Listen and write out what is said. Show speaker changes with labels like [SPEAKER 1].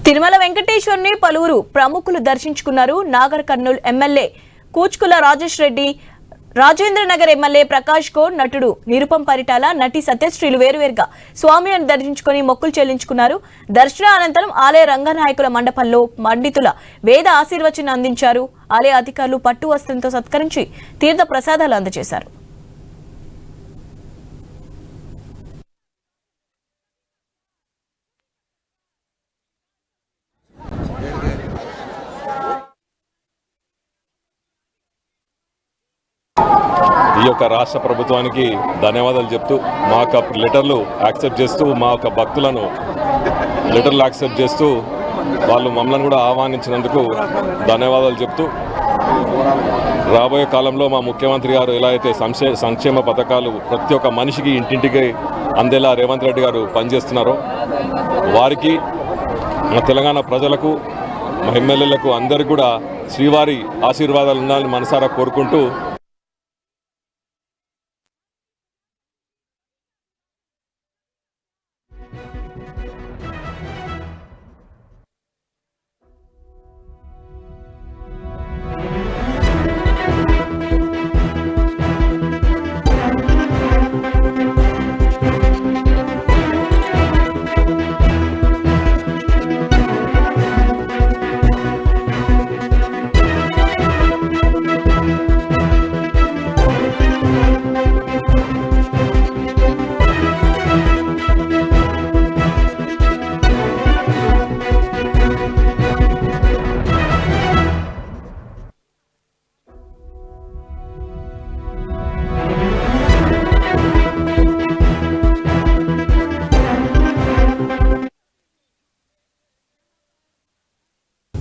[SPEAKER 1] తిరుమల వెంకటేశ్వరుని పలువురు ప్రముఖులు దర్శించుకున్నారు. నాగర్ కర్నూల్ ఎమ్మెల్యే కూచుకుల రాజేష్ రెడ్డి, రాజేంద్రనగర్ ఎమ్మెల్యే ప్రకాష్ గౌడ్, నటుడు నిరుపం పరిటాల, నటి సత్యశ్రీలు వేరువేరుగా స్వామిని దర్శించుకుని మొక్కులు చెల్లించుకున్నారు. దర్శన అనంతరం ఆలయ రంగనాయకుల మండపంలో పండితుల వేద ఆశీర్వచనం అందించారు. ఆలయ అధికారులు పట్టు వస్త్రంతో సత్కరించి తీర్థ ప్రసాదాలు అందజేశారు.
[SPEAKER 2] ఈ యొక్క రాష్ట్ర ప్రభుత్వానికి ధన్యవాదాలు చెప్తూ మా యొక్క లెటర్లు యాక్సెప్ట్ చేస్తూ మా యొక్క భక్తులను లెటర్లు యాక్సెప్ట్ చేస్తూ వాళ్ళు మమ్మల్ని కూడా ఆహ్వానించినందుకు ధన్యవాదాలు చెప్తూ రాబోయే కాలంలో మా ముఖ్యమంత్రి గారు ఎలా అయితే సంక్షేమ పథకాలు ప్రతి ఒక్క మనిషికి ఇంటింటికి అందేలా రేవంత్ రెడ్డి గారు పనిచేస్తున్నారో వారికి మా తెలంగాణ ప్రజలకు మా ఎమ్మెల్యేలకు అందరికీ కూడా శ్రీవారి ఆశీర్వాదాలు ఉండాలని మనసారా కోరుకుంటూ